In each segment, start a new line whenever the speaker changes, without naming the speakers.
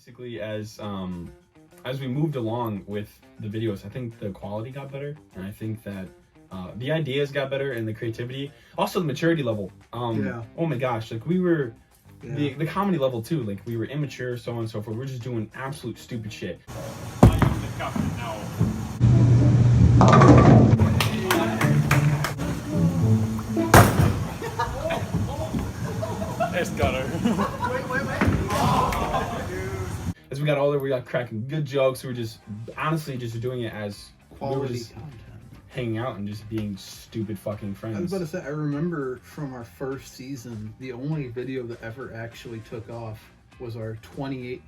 basically as we moved along with the videos, I think the quality got better, and I think that the ideas got better and the creativity, also the maturity level. Oh my gosh, like we were the comedy level too, like we were immature, so on and so forth. We're just doing absolute stupid shit. It's got her. As we got older, we got cracking good jokes. We were just honestly just doing it as
quality content,
hanging out and just being stupid fucking friends.
I was about to say, I remember from our first season, the only video that ever actually took off was our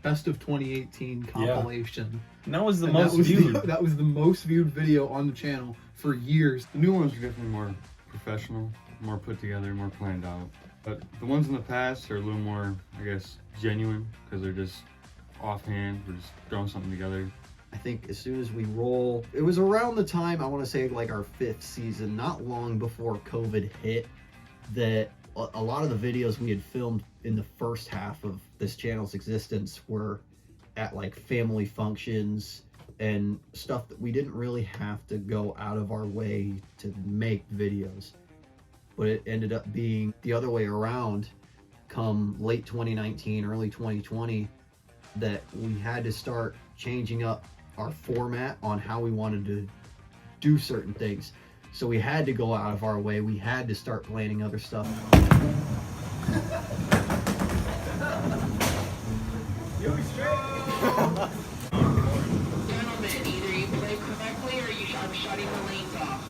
best of 2018 compilation.
Yeah. And that was the most viewed.
That was the most viewed video on the channel for years.
The new ones are definitely more professional, more put together, more planned out. But the ones in the past are a little more, I guess, genuine, because they're just offhand. We're just throwing something together.
I think as soon as we roll, it was around the time, I want to say like our 5th season, not long before COVID hit, that a lot of the videos we had filmed in the first half of this channel's existence were at like family functions and stuff that we didn't really have to go out of our way to make videos. But it ended up being the other way around come late 2019, early 2020, that we had to start changing up our format on how we wanted to do certain things. So we had to go out of our way. We had to start planning other stuff.
You'll be straight. Gentlemen, either you play correctly or I'm shutting the lanes off.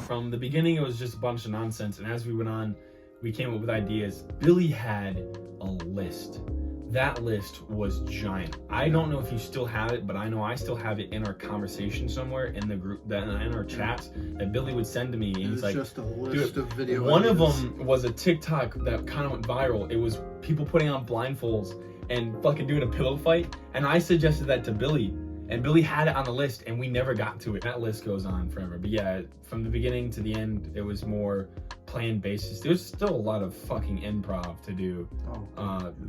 From the beginning, it was just a bunch of nonsense, and as we went on, we came up with ideas. Billy had a list. That list was giant. I don't know if you still have it, but I know I still have it in our conversation somewhere in the group, in our chats, that Billy would send to me. And he's like,
just a list of video
one
ideas.
of them was a TikTok that kind of went viral. It was people putting on blindfolds and fucking doing a pillow fight. And I suggested that to Billy, and Billy had it on the list, and we never got to it. That list goes on forever. But yeah, from the beginning to the end, it was more planned basis. There's still a lot of fucking improv to do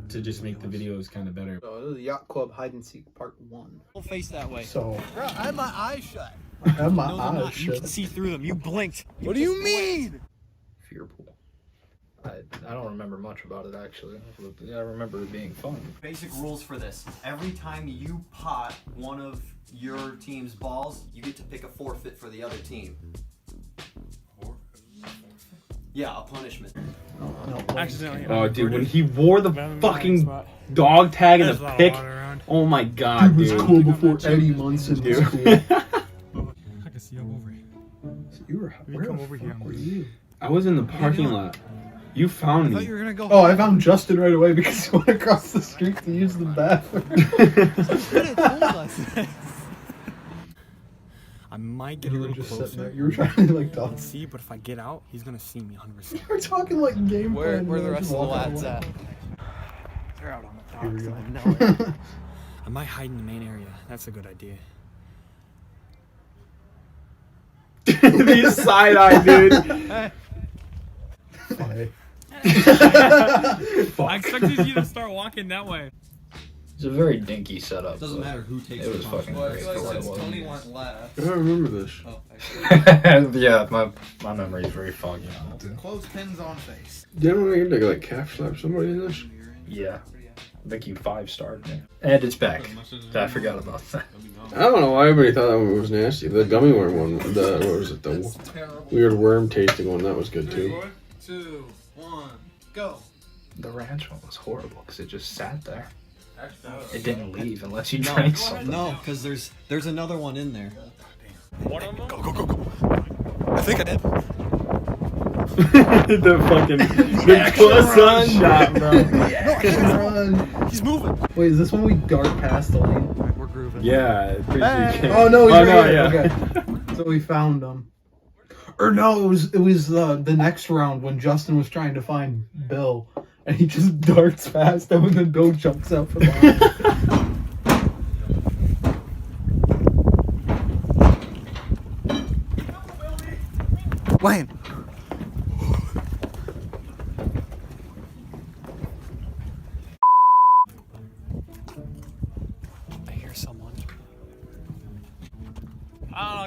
to just make the videos kind of better.
So this is Yacht Club Hide and Seek Part 1.
We'll face that way.
So
bro, I had my eyes shut.
I have my
No,
eyes shut.
You can see through them. You blinked.
What do you mean?
Fearpool. I don't remember much about it actually. I remember it being fun.
Basic rules for this. Every time you pot one of your team's balls, you get to pick a forfeit for the other team. Yeah, a punishment.
Accidentally.
Oh, dude, when he wore the fucking dog tag and the pick, oh my god, dude.
It was cool before Eddie Munson was cool.
I can see I'm over here.
So you were, where
come
the
over
fuck
here.
were you?
I was in the parking lot. You found
I thought
me.
you were gonna go.
Oh, I found Justin right away because he went across the street to use the bathroom.
I might get a
You were
little
just sitting there.
closer.
You were trying to like talk.
See, but if I get out, he's gonna see me 100%.
You were talking like game plan.
Where the rest of the lads at?
They're out on the
Here we
docks.
go.
I know it. I might hide in the main area. That's a good idea.
These side-eye, dude.
Funny.
I expected you to start walking that way.
It's a very dinky setup.
Doesn't
but
matter who takes
It was
the
fucking great for what it was.
Tony went last.
I don't remember this.
Oh,
Yeah, my memory is very foggy now.
Clothespins on face.
Didn't we get to like calf slap somebody in this?
Yeah. I think you 5-starred me. And it's back. I forgot about that.
I don't know why everybody thought that one was nasty. The gummy worm one, what was it? The weird worm tasting one, that was good too.
3, 2, 1, go.
The ranch one was horrible because it just sat there. It didn't leave unless you drank something.
No, because there's another one in there.
One of them?
Go. I think I did.
The fucking croissant shot, bro.
Run.
He's moving.
Wait, is this when we dart past the lane?
Alright, we're grooving.
Yeah.
Oh no, he's
Oh,
right
no,
here.
yeah.
Okay. So we found him. Or no, it was the next round when Justin was trying to find Bill, and he just darts past him, and then Bill jumps out from behind.
Wayne!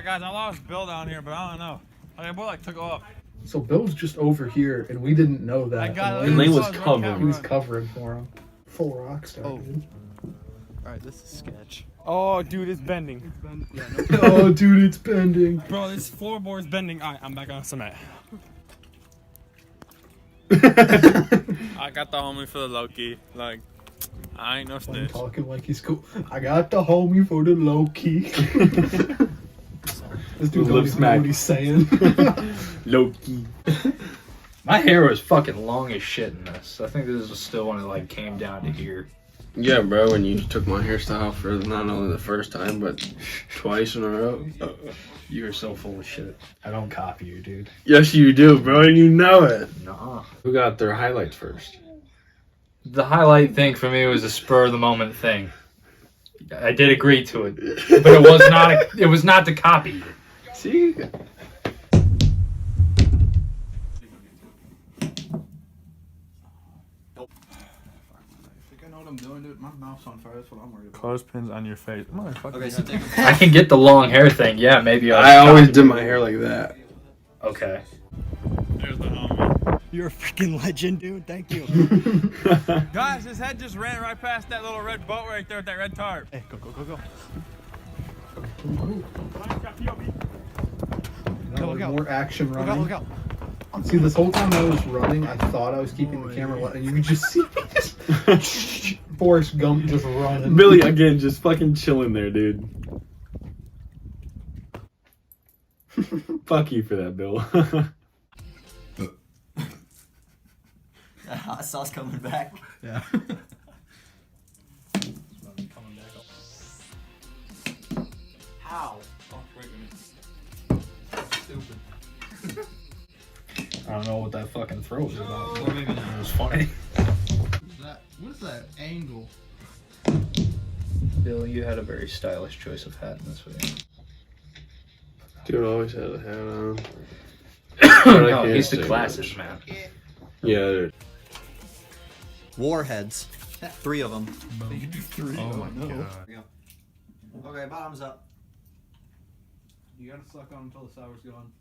Look, guys, I lost Bill down here, but I don't know. Like, boy, like, took off.
So Bill's just over here, and we didn't know that.
I got
and
Lane was covering.
He was covering for him. Full rock star, dude.
Alright, this is sketch.
Oh, dude, it's bending.
Oh, dude, it's bending.
Bro, this floorboard's bending. All right, I'm back on cement. I got the homie for the low-key. Like, I ain't no
I'm
snitch.
talking like he's cool. I got the homie for the low key. This dude don't even know what he's saying.
Low key.
My hair was fucking long as shit in this. I think this was still when it like came down to here.
Yeah, bro, when you took my hairstyle for not only the first time, but twice in a row.
You were so full of shit. I don't copy you, dude.
Yes, you do, bro, and you know it.
Nuh-uh.
Who got their highlights first?
The highlight thing for me was a spur of the moment thing. I did agree to it, but it was not. It was not to copy.
See?
I know what I'm doing, dude. My mouth's on fire. That's what I'm worried about.
Clothespins on your face.
Okay, so take
I can get the long hair thing. Yeah, maybe.
I always did my hair like that.
Okay.
There's the homie.
You're a freaking legend, dude. Thank you.
Guys, his head just ran right past that little red boat right there with that red tarp.
Hey, go, go, go, go.
More action
Look
running.
out, look out.
See, this whole time I was running, I thought I was keeping the camera lit, and you could just see me Forrest Gump just running.
Billy, again, just fucking chilling there, dude. Fuck you for that, Bill.
That hot sauce coming back.
Yeah.
How?
Stupid.
I don't know what that fucking throw was about.
Or maybe
It
not.
was funny.
What is that angle?
Bill, you had a very stylish choice of hat in this video.
Dude always had a hat on.
No, he's the glasses, man.
Yeah, dude.
Warheads. 3 of them.
Oh my god.
Okay, bottoms up.
You gotta suck on until the sour's gone.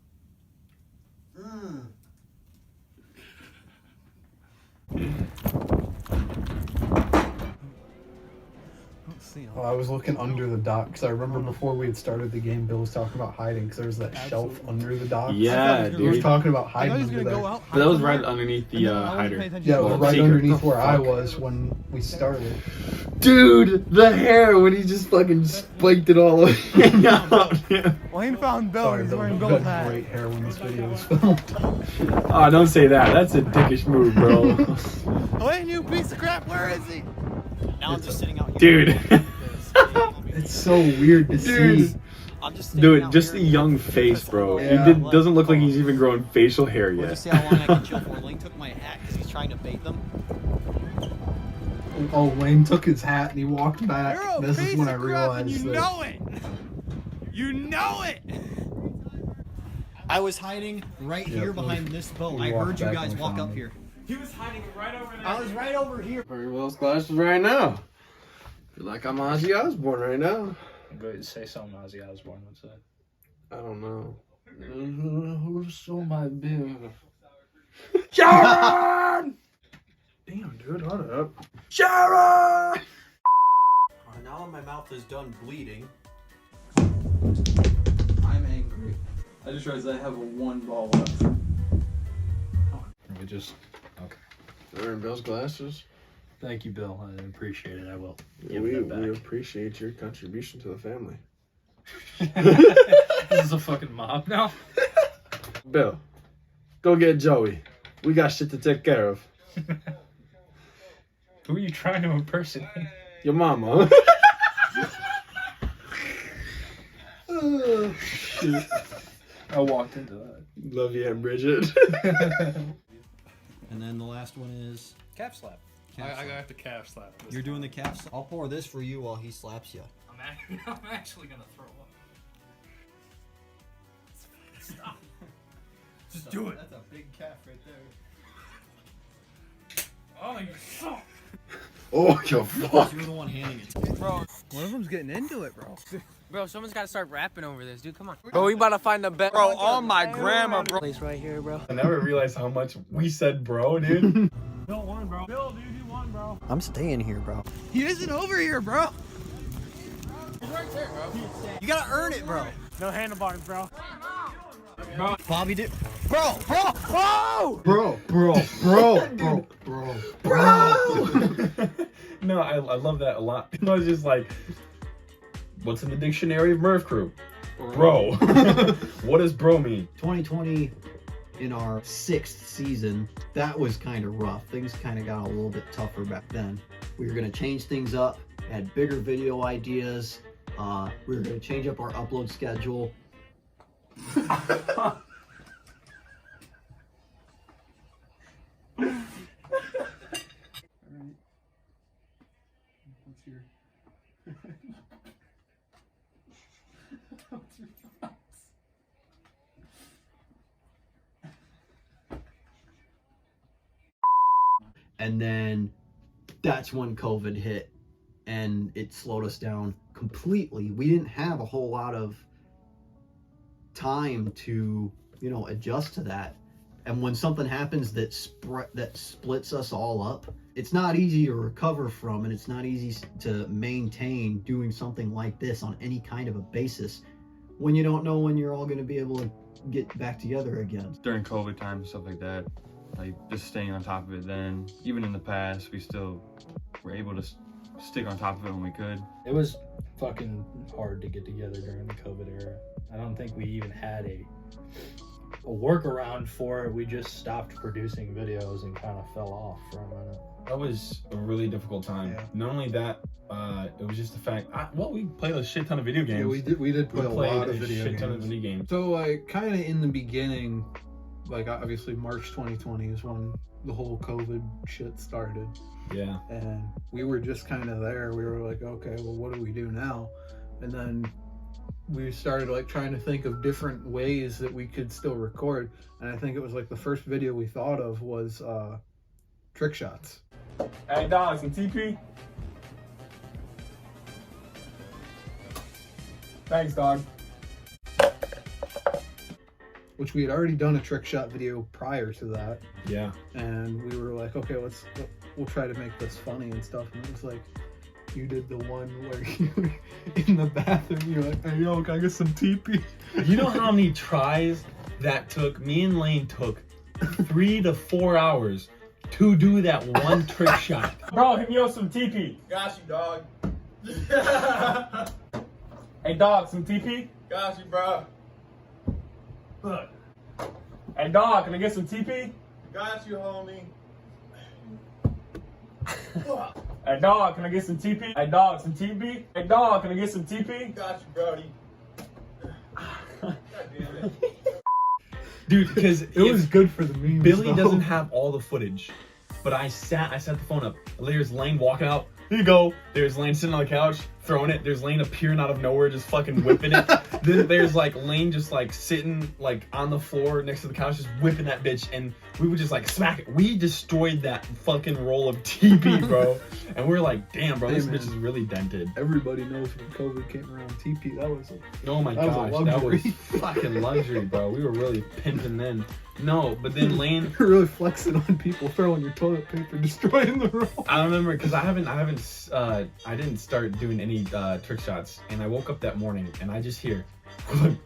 Oh, I was looking under the dock because I remember before we had started the game, Bill was talking about hiding because there was that shelf under the dock.
Yeah,
He was
dude.
talking about hiding under there.
But that was right underneath the hider.
Yeah, it was
Well,
right
secret.
underneath where I was when we started.
Dude, the hair when he just fucking spiked it all over.
Wayne found Bill.
Sorry,
He's
Bill,
wearing
you
Bill's
had
hat.
great hair when this video was filmed.
Oh, don't say that. That's a dickish move, bro.
Wayne, you piece of crap. Where is he?
Now I'm just sitting out here.
Dude.
It's so weird to see.
I'm just sitting
Dude,
out
just
here.
the young face, bro.
Yeah.
He doesn't look like he's even growing facial hair
We'll
yet.
just see how long I can chill for. Lane took my hat because he's trying to bait them.
Oh, Wayne took his hat and he walked back.
You're a
This is
piece
when I
of crap and
realized
you
that.
know it. You know it.
I was hiding right
Yeah,
here behind this boat.
we
I
walked
heard you
back
guys
and we
walk
found
up
him.
here.
He was hiding right over there.
I was right over here.
Wearing Will's glasses right now. Feel like I'm Ozzy Osbourne right now.
I'm going to say something Ozzy Osbourne would say.
I don't know. Who's so my bill?
Sharon! Damn, dude, hold up. Sharon!
Now my mouth is done bleeding.
I'm angry. I just realized I have one ball left.
We just. Okay.
Wearing Bill's glasses.
Thank you, Bill. I appreciate it. I will. Give
We
them back.
appreciate your contribution to the family.
This is a fucking mob now.
Bill, go get Joey. We got shit to take care of.
Who are you trying to impersonate?
Your mama. Oh, shit.
I walked into that.
Love you, Aunt Bridget.
And then the last one is
Calf slap.
calf
I
slap.
got the calf slap.
You're doing the calf slap? I'll pour this for you while he slaps you.
I'm actually gonna throw up. Stop. Just do it.
That's a big calf right there.
Oh, you suck.
Oh, you fuck.
You were the one handing it to me.
Bro, one of them's getting into it, bro.
Bro, someone's got to start rapping over this, dude. Come on. Bro, we about to find the best.
Bro, on my grandma, bro.
Place right here, bro.
I never realized how much we said bro, dude.
Bill won, bro. Bill, dude, you won, bro.
I'm staying here, bro.
He isn't over here, bro.
He's right there, bro.
You gotta earn it, bro.
No handlebars, bro.
Bobby did. Bro, bro, bro!
Bro.
No, I love that a lot. I was just like, what's in the dictionary of Murphcrew? Bro. What does bro mean?
2020, in our 6th season, that was kind of rough. Things kind of got a little bit tougher back then. We were going to change things up, had bigger video ideas. We were going to change up our upload schedule. And then that's when COVID hit and it slowed us down completely. We didn't have a whole lot of time to, adjust to that. And when something happens that splits us all up, it's not easy to recover from, and it's not easy to maintain doing something like this on any kind of a basis when you don't know when you're all going to be able to get back together again.
During COVID time and stuff like that, like just staying on top of it then. Even in the past, we still were able to stick on top of it when we could.
It was fucking hard to get together during the COVID era. I don't think we even had a workaround for it. We just stopped producing videos and kind of fell off for a minute.
That was a really difficult time.
Yeah.
Not only that, it was just the fact. We played a shit ton of video games.
Yeah, we did play a lot of video
shit ton of
games.
video games.
So like kind of in the beginning, like obviously March 2020 is when the whole COVID shit started.
Yeah.
And we were just kind of there. We were like, okay, well, what do we do now? And then we started like trying to think of different ways that we could still record. And I think it was like the first video we thought of was trick shots.
Hey, dog, some TP? Thanks, dog.
Which we had already done a trick shot video prior to that.
Yeah.
And we were like, okay, we'll try to make this funny and stuff. And it was like, you did the one where you were in the bathroom, you're like, hey, yo, can I get some TP?
You know how many tries that took? Me and Lane took 3 to 4 hours to do that one trick shot.
Bro, hit me up some TP.
Got you, dog.
Hey, dog, some TP?
Got you, bro.
Look. Hey, dog, can I get some TP?
Got you, homie.
Hey, dog, can I get some TP? Hey, dog, some TP? Hey, dog, can I get some TP?
Got you, Brody. God damn it.
Dude, because
it was good for the memes.
Billy
though.
doesn't have all the footage, but I set the phone up. There's Lane walking out. Here you go. There's Lane sitting on the couch, throwing it. There's Lane appearing out of nowhere, just fucking whipping it. Then there's like Lane just like sitting like on the floor next to the couch, just whipping that bitch. And we would just like smack it. We destroyed that fucking roll of TP, bro. And we were like, damn, bro, this bitch is really dented.
Everybody knows when COVID came around, TP, that was
Oh my
that was a
gosh, that was
luxury.
fucking luxury, bro. We were really pimping then. No, but then Lane,
You're really flexing on people throwing your toilet paper, destroying the roll.
I remember because I didn't start doing any trick shots, and I woke up that morning and I just hear, I'm like,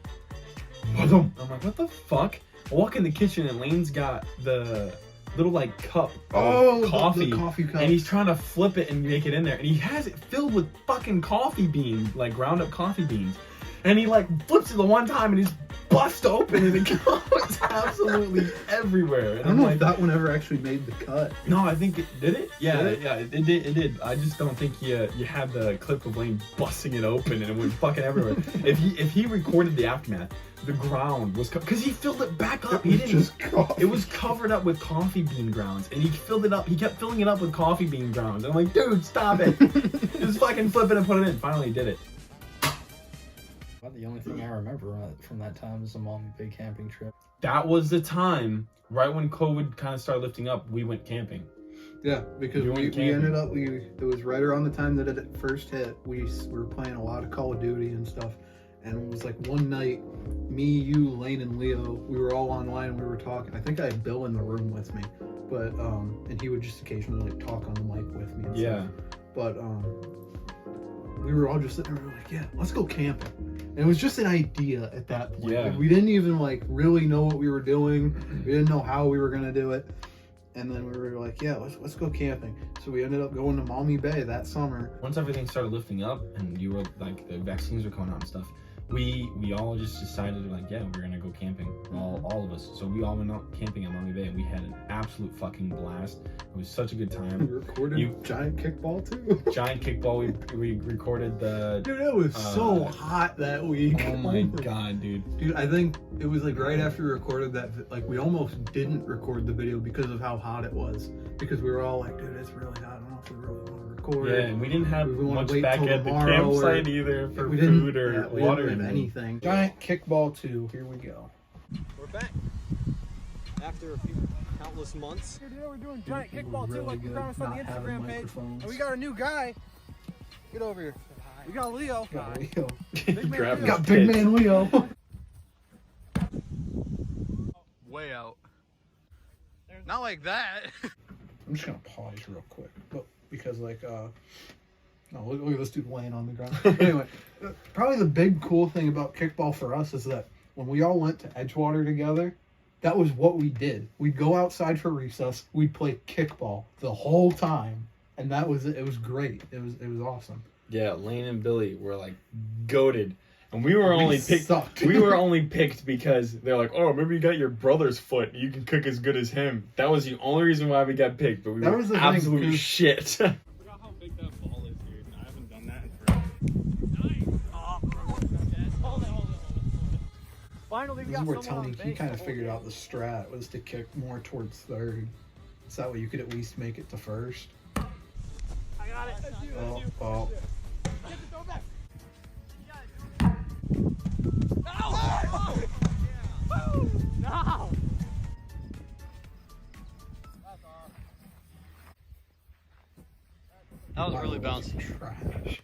what the fuck? I walk in the kitchen and Lane's got the little like cup of coffee,
the coffee cup.
and he's trying to flip it and make it in there, and he has it filled with fucking coffee beans, like ground up coffee beans, and he like flips it the one time and he's bust open and it goes absolutely everywhere. And
I don't know if that one ever actually made the cut.
No, I think it did. It yeah,
Did it?
yeah, it did. It did. I just don't think you had the clip of Lane busting it open and it went fucking everywhere. If he recorded the aftermath, the ground was because he filled it back up. He didn't.
Just coffee.
It was covered up with coffee bean grounds, and he filled it up. He kept filling it up with coffee bean grounds. I'm like, dude, stop it! Just fucking flip it and put it in. Finally, he did it.
The only thing I remember from that time is a mom big camping trip.
That was the time, right when COVID kind of started lifting up, we went camping.
Yeah, because
You
we
went camping.
ended up, it was right around the time that it first hit. We were playing a lot of Call of Duty and stuff. And it was like one night, me, you, Lane, and Leo, we were all online, we were talking. I think I had Bill in the room with me, but, and he would just occasionally like talk on the mic with me and
Yeah.
stuff. But, we were all just sitting there, we were like, yeah, let's go camping. And it was just an idea at that point.
Yeah.
Like, we didn't even like really know what we were doing. We didn't know how we were gonna do it. And then we were like, yeah, let's go camping. So we ended up going to Maumee Bay that summer.
Once everything started lifting up and you were like the vaccines were coming out and stuff, we all just decided like, yeah, we're gonna go camping, all of us. So we all went out camping at Maumee Bay and we had an absolute fucking blast. It was such a good
We
time.
recorded giant kickball too.
Giant kickball. We recorded the.
Dude, it was so hot that week.
Oh my god, dude.
Dude, I think it was like right after we recorded that, like we almost didn't record the video because of how hot it was. Because we were all like, dude, it's really hot. I don't know if we really want to record.
Yeah, and we didn't have
We wanna
much
wait
back
till
at the
tomorrow
campsite either for
we didn't-
food or
yeah, we
water.
didn't have anything. Giant kickball 2. Here we go.
We're back. After a few countless months.
Here today we're doing giant kickball too,
Really
like we
good
promised on the
not having
Instagram page.
microphones.
And we got a new guy. Get over here. We got Leo.
Got Leo.
Big man
Grab
Leo.
Got big man Leo.
Way out. Not like that.
I'm just gonna pause real quick, but because like no, look at this dude laying on the ground. Anyway, probably the big cool thing about kickball for us is that when we all went to Edgewater together, that was what we did. We'd go outside for recess, we'd play kickball the whole time, and that was it. It was great. It was awesome.
Yeah, Lane and Billy were like goated. And we were only picked.
sucked.
We were only picked because they're like, oh, maybe you got your brother's foot. You can cook as good as him. That was the only reason why we got picked. But we
That
were
was the thing,
absolute
'cause-
shit.
Forgot how big that ball is, dude. I haven't done that in forever.
Finally, we
This is
got
where
someone
Tony
on
he
base
kind of
the whole
figured
game.
out the strat was to kick more towards third, so that way you could at least make it to first.
I got it. That's you. That's you.
Oh.
Get the throw back. Ow! Oh! No!
That was really bouncy.
Trash.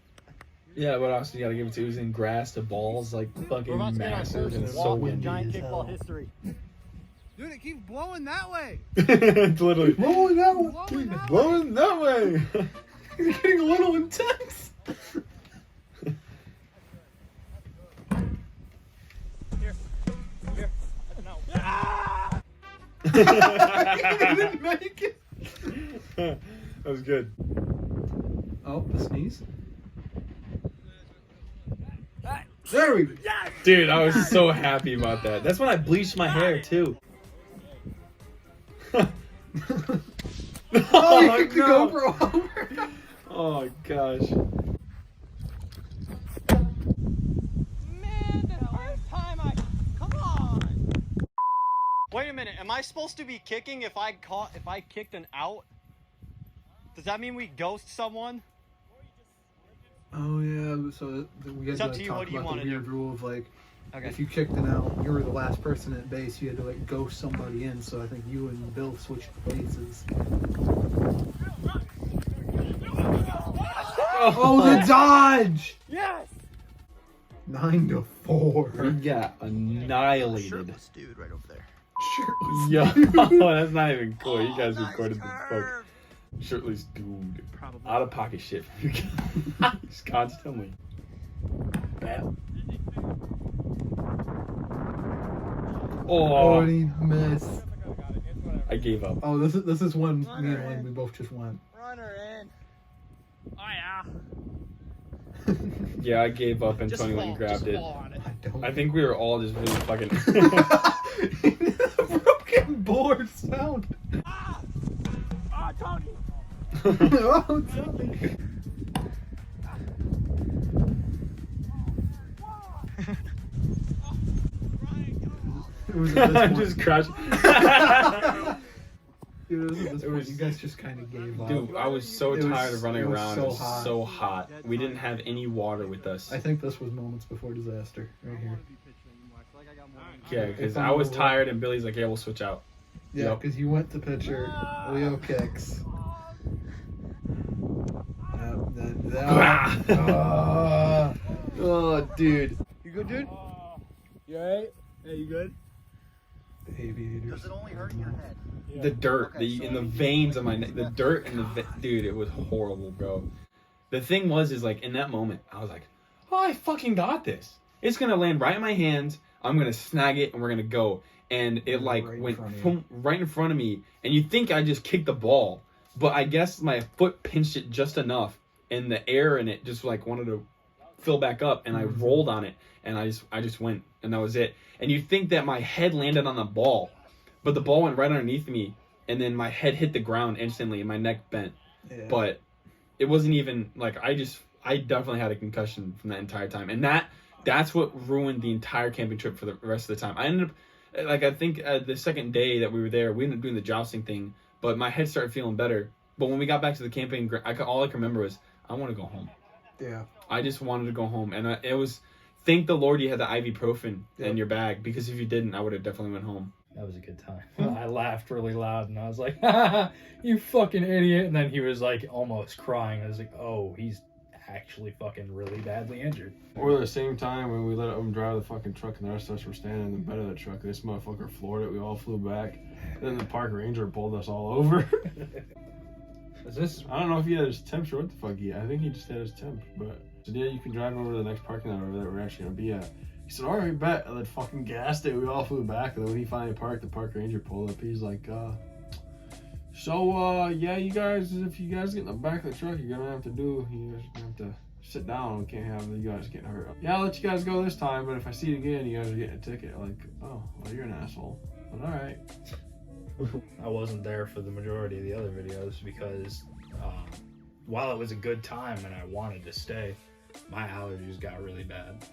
Yeah, what else you gotta give it to? It was in grass. The ball's like fucking massive and so windy.
giant
as
kickball
hell.
history. Dude, it keeps blowing that way.
It's literally
Blowing that way.
Blowing that way.
blowing that way.
You're getting a little intense.
Here. Here. No. Ah!
You didn't make it.
That was good.
Oh, the sneeze. There we go.
Dude, I was so happy about that. That's when I bleached my hair too.
Oh, you kicked the
no.
GoPro over.
Oh gosh.
Man, the first time come on. Wait a minute. Am I supposed to be kicking if I kicked an out? Does that mean we ghost someone?
Oh yeah, so we had
It's up
to
to you,
talk
what do you
about the
wanna
weird
do?
rule of like,
Okay.
if you kicked an out, you were the last person at base. You had to like ghost somebody in. So I think you and Bill switched bases. Oh, the dodge!
Yes!
9-4.
We got annihilated.
Dude, right over there.
Shirtless.
Yo, that's not even cool. You guys recorded the fuck. Shirtless dude.
Probably.
Out of pocket shit from you guys. Constantly. Bam.
Oh,
Oh,
and he missed.
I gave up.
Oh, this is when me and Wayne, we both just went.
Runner in. Oh yeah.
Yeah, I gave up and
Just
Tony went and grabbed it.
fall on it.
I don't.
I think we were all just really fucking.
Broken board sound.
Ah! Oh, Tony.
Oh, Tony. It was at this
I'm
point-
just crashing.
Dude, it was at this
It
point,
was-
you guys just kind of gave up.
Dude, I was so
It was-
tired of running
it was
around.
so
It was
hot.
so hot. We didn't have any water with us.
I think this was moments before disaster, right here.
Yeah, because I was tired and Billy's like, yeah, we'll switch out.
Yeah,
Yep.
because you went to pitcher, Leo kicks,
Oh, dude.
You good, dude? You alright? Hey, you good? Aviators.
Does it only hurt your head?
The dirt,
Okay,
in the veins of my neck, the dirt and dude, it was horrible, bro. The thing is like in that moment, I was like, oh, I fucking got this. It's gonna land right in my hands. I'm gonna snag it and we're gonna go. And it like went right in front of me. And you think I just kicked the ball, but I guess my foot pinched it just enough, and the air in it just like wanted to fill back up, and I rolled on it, and I just went, and that was it. And you think that my head landed on the ball, but the ball went right underneath me, and then my head hit the ground instantly, and my neck bent. Yeah. But it wasn't even like I definitely had a concussion from that entire time, and that's what ruined the entire camping trip for the rest of the time. I ended up I think the second day that we were there, we ended up doing the jousting thing, but my head started feeling better. But when we got back to the camping, all I can remember was I want to go home.
Yeah.
I just wanted to go home, and it was thank the Lord you had the ibuprofen in your bag, because if you didn't, I would have definitely went home.
That was a good time. I laughed really loud, and I was like, you fucking idiot. And then he was like almost crying. I was like, oh, he's actually fucking really badly injured.
Or the same time when we let him drive the fucking truck and the rest of us were standing in the bed of the truck, this motherfucker floored it. We all flew back. And then the park ranger pulled us all over.
Is this?
I don't know if he had his temps or what the fuck he had. I think he just had his temps, but so yeah, you can drive over to the next parking lot over there we're actually gonna be at. He said, alright, bet. And then fucking gassed it. We all flew back. And then when he finally parked, the park ranger pulled up. He's like, yeah, you guys, if you guys get in the back of the truck, you're gonna have to sit down. We can't have you guys getting hurt. Yeah, I'll let you guys go this time, but if I see you again, you guys are getting a ticket. Like, oh, well, you're an asshole. But alright.
I wasn't there for the majority of the other videos because while it was a good time and I wanted to stay, my allergies got really bad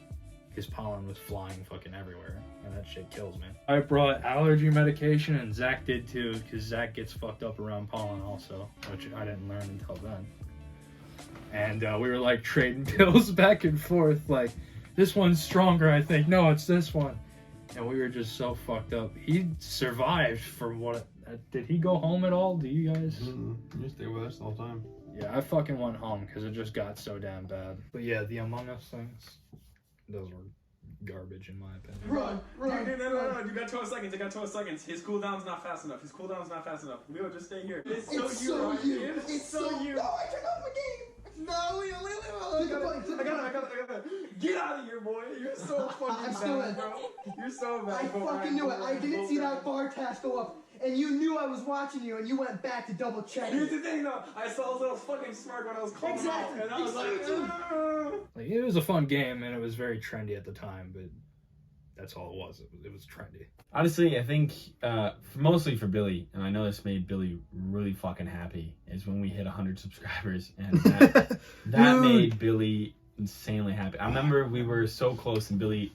because pollen was flying fucking everywhere, and that shit kills me. I brought allergy medication, and Zach did too, because Zach gets fucked up around pollen also, which I didn't learn until then. And we were like trading pills back and forth, like, this one's stronger, I think. No, it's this one. And we were just so fucked up. He survived from what... did he go home at all? Do you guys?
You stay with us the whole time.
Yeah, I fucking went home because it just got so damn bad. But yeah, the Among Us things, those were garbage in my opinion.
Run! No. You got 12 seconds. I got 12 seconds. His cooldown's not fast enough. Leo, just stay here. It's so you. It's so you.
No, I turned off the game. No, Leo.
I got it. Get out of here, boy. You're so fucking bad, bro. You're so bad.
I fucking knew it. I didn't see that bar task go up. And you knew I was watching you, and you went back to double check.
Here's the thing, though. I saw a little fucking smirk when I was calling him out, and I was like,
it was a fun game, and it was very trendy at the time, but that's all it was. It was trendy.
Honestly, I think mostly for Billy, and I know this made Billy really fucking happy, is when we hit 100 subscribers, and that made Billy insanely happy. I remember we were so close, and Billy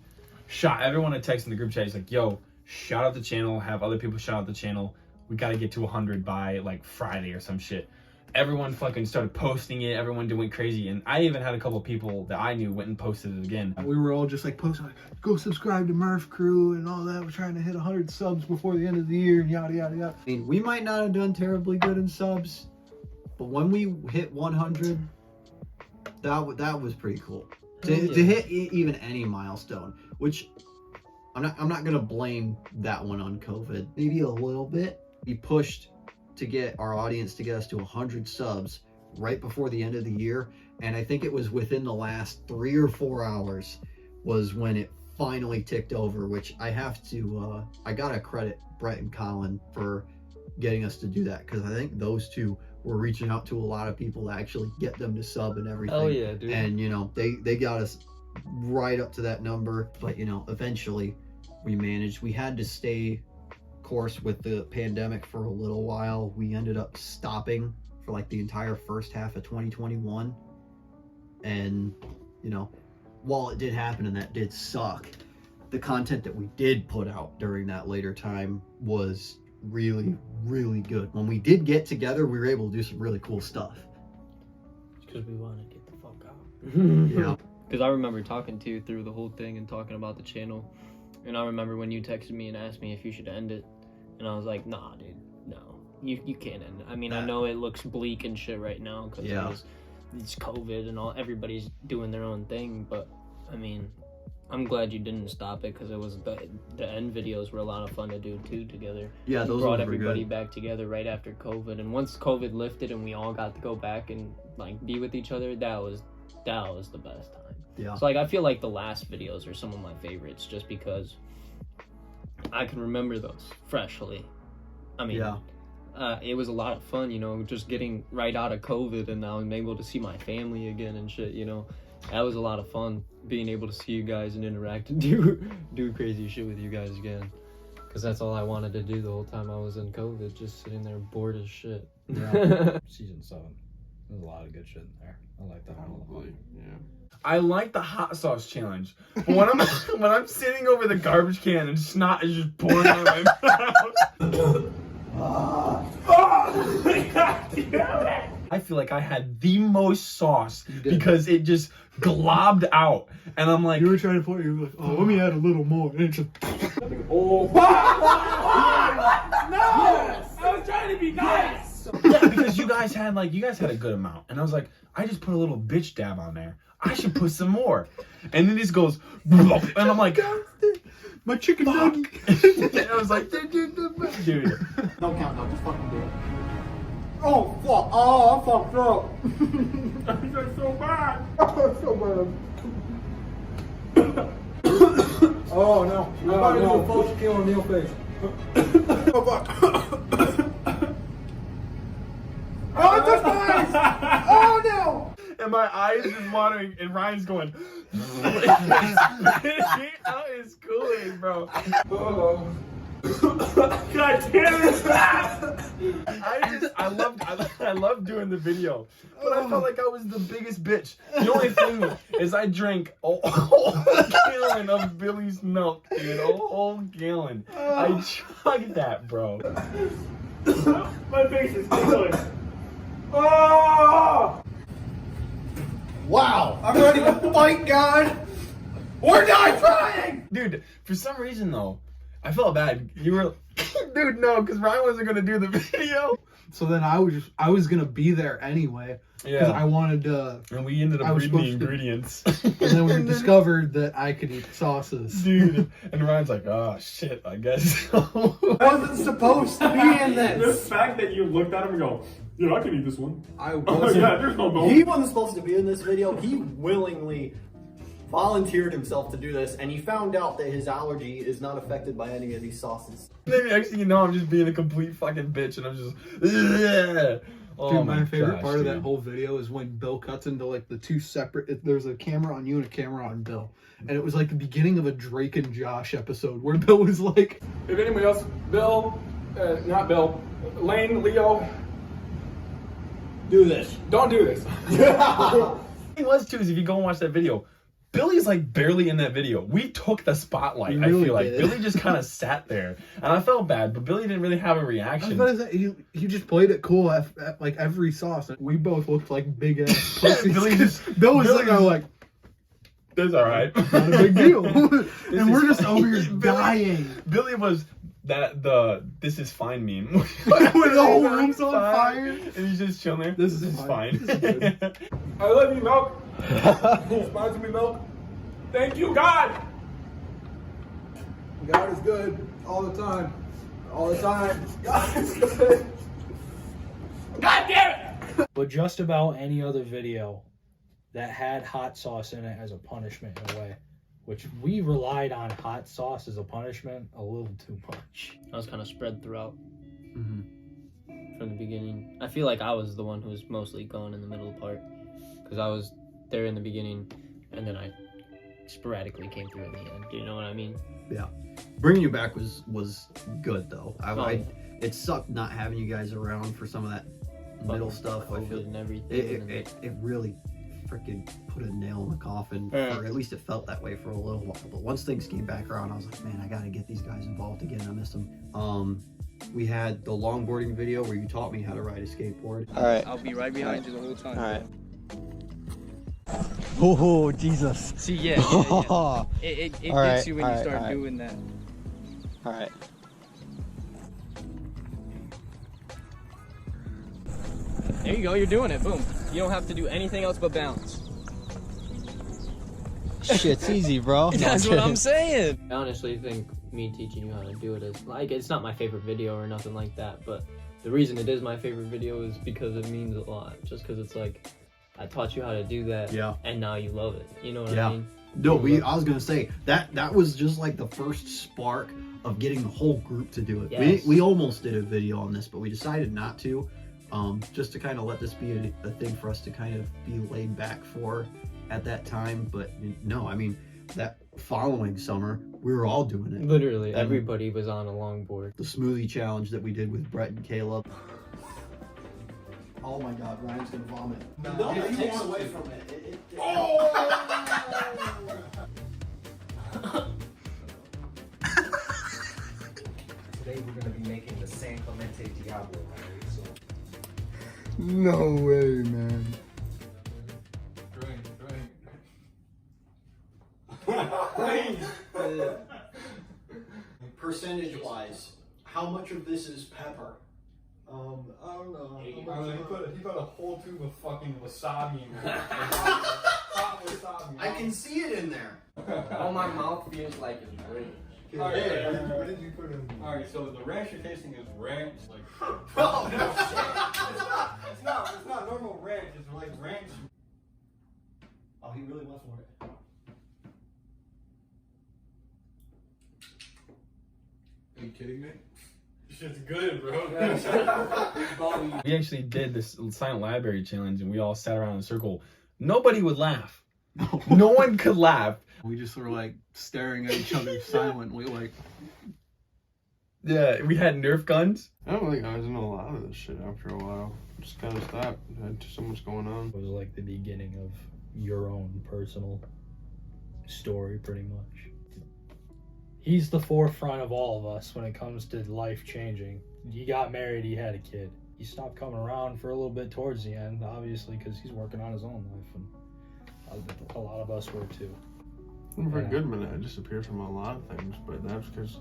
shot everyone a text in the group chat. He's like, yo, shout out the channel, have other people shout out the channel. We got to get to 100 by like Friday or some shit. Everyone fucking started posting it. Everyone went crazy. And I even had a couple of people that I knew went and posted it again.
We were all just like posting, like, go subscribe to Murphcrew and all that. We're trying to hit 100 subs before the end of the year and yada, yada, yada.
I mean, we might not have done terribly good in subs, but when we hit 100, that was pretty cool. To hit even any milestone, which... I'm not gonna blame that one on COVID. Maybe a little bit. We pushed to get our audience to get us to 100 subs right before the end of the year, and I think it was within the last 3 or 4 hours was when it finally ticked over. Which I have to, I gotta credit Brett and Colin for getting us to do that, because I think those two were reaching out to a lot of people to actually get them to sub and everything.
Oh yeah, dude.
And you know, they got us right up to that number, but you know, eventually we managed. We had to stay course with the pandemic for a little while. We ended up stopping for like the entire first half of 2021, and you know, while it did happen and that did suck, the content that we did put out during that later time was really, really good. When we did get together, we were able to do some really cool stuff.
Because we want to get the fuck out.
Yeah.
Because I remember talking to you through the whole thing and talking about the channel. And I remember when you texted me and asked me if you should end it. And I was like, nah, dude, no. You can't end it. I mean, I know it looks bleak and shit right now because it's COVID and all, everybody's doing their own thing, but I mean, I'm glad you didn't stop it, because it was the end videos were a lot of fun to do too together.
Yeah, those
brought
were
everybody
good.
back together right after COVID, and once COVID lifted and we all got to go back and like be with each other, that was the best time.
Yeah.
So like I feel like the last videos are some of my favorites, just because I can remember those freshly. I mean,
yeah.
It was a lot of fun, you know, just getting right out of COVID, and now I'm able to see my family again and shit, you know. That was a lot of fun, being able to see you guys and interact and do crazy shit with you guys again. Because that's all I wanted to do the whole time I was in COVID, just sitting there bored as shit.
Yeah. Season 7. There's a lot of good shit in there. I like that one.
Yeah.
I like the hot sauce challenge, but when I'm when I'm sitting over the garbage can and snot is just pouring out of my mouth. I feel like I had the most sauce because it just globbed out, and I'm like,
You were trying to put, you were like, oh, let me add a little more, and it just.
Oh. No! I was trying to be nice!
yeah, because you guys had a good amount, and I was like, I just put a little bitch dab on there. I should put some more, and then this goes, and I'm like,
my chicken nugget.
and I was like, dude.
Don't count, no, just fucking do it. Oh, fuck. Oh, I fucked up.
That's so bad!
Oh, so bad. Oh, no. No. False kill on Neil face. Oh, fuck. Oh, that's nice! Oh, no!
And my eyes is watering, and Ryan's going, out his Kool-Aid, bro.
God damn it!
I love doing the video, but I felt like I was the biggest bitch. The only thing is I drank a whole gallon of Billy's milk, dude, a whole gallon. I chugged that, bro.
My face is tingling. Oh!
Wow, I'm ready to fight, God. We're not trying!
Dude, for some reason, though, I felt bad. You were, dude, no, because Ryan wasn't going to do the video.
So then I was gonna be there anyway. Because I wanted to.
And we ended up reading the ingredients.
And then we discovered that I could eat sauces.
Dude. And Ryan's like, oh shit, I guess so.
I wasn't supposed to be in this.
The fact that you looked at him and go, yeah, I can eat this one.
I wasn't.
Yeah, there's no bone.
He wasn't supposed to be in this video. He willingly volunteered himself to do this, and he found out that his allergy is not affected by any of these sauces.
Then next thing you know, I'm just being a complete fucking bitch, and I'm just, ugh. Oh,
dude, my favorite
gosh,
part of that
dude.
whole video is when Bill cuts into like the two separate. There's a camera on you and a camera on Bill, and it was like the beginning of a Drake and Josh episode where Bill was like,
If anybody else, Bill, not Bill, Lane, Leo, do this. Don't do this.
It was too, is if you go and watch that video, Billy's like barely in that video. We took the spotlight,
He
I
really
feel like.
did.
Billy just kind of sat there. And I felt bad, but Billy didn't really have a
I was
reaction.
about to say, he just played it cool at like every sauce. And we both looked like big ass pussies. Bill was like,
that's all right.
not a big deal.
This
And we're
is
just over here
fine.
dying.
Billy was this is fine meme.
When the whole room's on fire.
And he's just chilling there.
This is fine.
fine.
This is good.
I love you, Milk. Sponsor me, Milk. Thank you, God.
God is good all the time. All the time. God is good.
God damn it!
But just about any other video that had hot sauce in it as a punishment in a way, which we relied on hot sauce as a punishment a little too much.
I was kind of spread throughout from the beginning. I feel like I was the one who was mostly gone in the middle part, because I was there in the beginning, and then I sporadically came through in the end. Do you know what I mean?
Yeah. Bringing you back was good though. It sucked not having you guys around for some of that middle stuff. I feel
and everything.
it really freaking put a nail in the coffin, or at least it felt that way for a little while. But once things came back around, I was like, man, I gotta get these guys involved again. I miss them. We had the longboarding video where you taught me how to ride a skateboard.
All right.
I'll be right behind you the whole time.
All right.
Oh, Jesus.
See, yeah. It
All right,
gets you when
all
you
right,
start
all right.
doing that.
All right.
There you go, you're doing it. Boom.
You don't have to do anything else but balance.
Shit's easy, bro.
That's what I'm saying. I honestly think me teaching you how to do it is like, it's not my favorite video or nothing like that, but the reason it is my favorite video is because it means a lot. Just because it's like, I taught you how to do that, and now you love it. You know what I mean?
No, I was gonna say that was just like the first spark of getting the whole group to do it.
Yes.
We almost did a video on this, but we decided not to, just to kind of let this be a thing for us to kind of be laid back for at that time. But no, I mean, that following summer we were all doing it.
Literally, everybody was on a longboard.
The smoothie challenge that we did with Brett and Caleb. Oh my God, Ryan's gonna vomit.
No,
it takes away from it.
Today we're gonna be making the San Clemente Diablo, right? So.
No way, man.
Percentage wise, how much of this is pepper? I don't know.
He put a whole tube of fucking wasabi in there. Hot wasabi.
I can see it in there.
Oh, my mouth feels like it's burning.
Alright, what did you put in? Alright, so the ranch you're tasting is ranch, like.
Oh, no.
It's not normal ranch. It's like ranch.
Oh, he really went for it.
Are you kidding me? Shit's good, bro.
We actually did this silent library challenge, and we all sat around in a circle. Nobody would laugh. No one could laugh.
We just were like staring at each other silently, like.
Yeah, we had Nerf guns.
I don't think I was in a lot of this shit after a while. Just kind of stopped. Had so much going on.
It was like the beginning of your own personal story, pretty much. He's the forefront of all of us when it comes to life changing. He got married, he had a kid. He stopped coming around for a little bit towards the end, obviously, because he's working on his own life, and a lot of us were too.
For a good minute, I disappeared from a lot of things, but that's because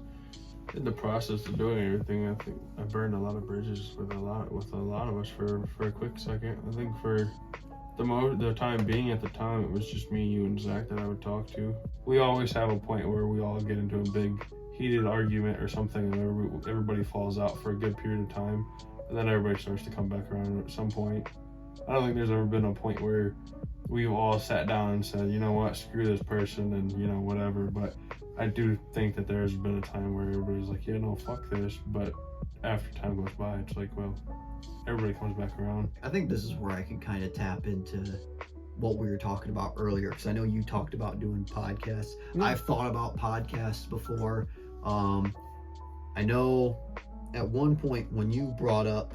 in the process of doing everything, I think I burned a lot of bridges with a lot of us for a quick second. I think for the time being, at the time, it was just me, you, and Zach that I would talk to. We always have a point where we all get into a big heated argument or something, and everybody falls out for a good period of time, and then everybody starts to come back around at some point. I don't think there's ever been a point where we've all sat down and said, you know what, screw this person, and you know, whatever. But I do think that there's been a time where everybody's like, yeah, no, fuck this. But after time goes by, it's like, well, everybody comes back around.
I think this is where I can kind of tap into what we were talking about earlier, because I know you talked about doing podcasts. I've thought about podcasts before. I know at one point when you brought up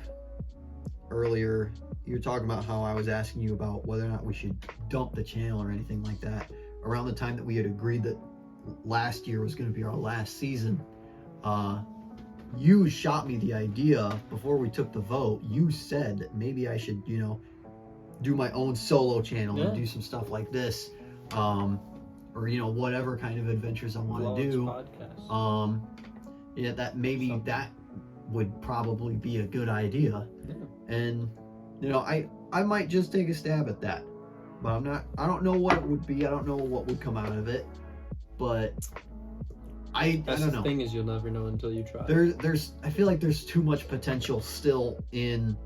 earlier, you were talking about how I was asking you about whether or not we should dump the channel or anything like that. Around the time that we had agreed that last year was going to be our last season, you shot me the idea before we took the vote. You said that maybe I should, you know, do my own solo channel and do some stuff like this, or you know, whatever kind of adventures I want to do. Yeah, that maybe that would probably be a good idea. And you know, I might just take a stab at that, but I don't know what it would be. I don't know what would come out of it, but I don't know.
The thing is, you'll never know until you try.
I feel like there's too much potential still in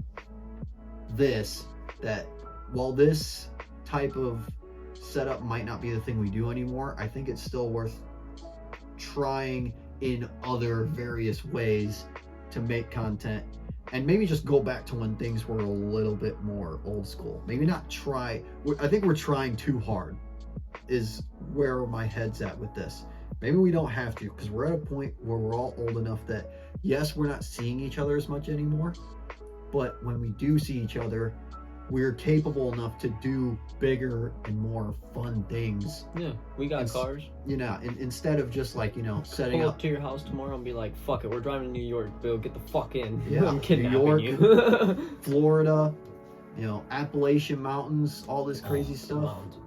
this, that while this type of setup might not be the thing we do anymore, I think it's still worth trying in other various ways to make content, and maybe just go back to when things were a little bit more old school. Maybe not try. I think we're trying too hard is where my head's at with this. Maybe we don't have to, because we're at a point where we're all old enough that, yes, we're not seeing each other as much anymore, but when we do see each other, we're capable enough to do bigger and more fun things.
Yeah, we got cars.
You know, instead of just like, you know, setting
Pull
up
to your house tomorrow and be like, fuck it, we're driving to New York, Bill, get the fuck in.
Yeah,
I'm kidnapping
New York,
you.
Florida, you know, Appalachian Mountains, all this crazy stuff.
Mountains would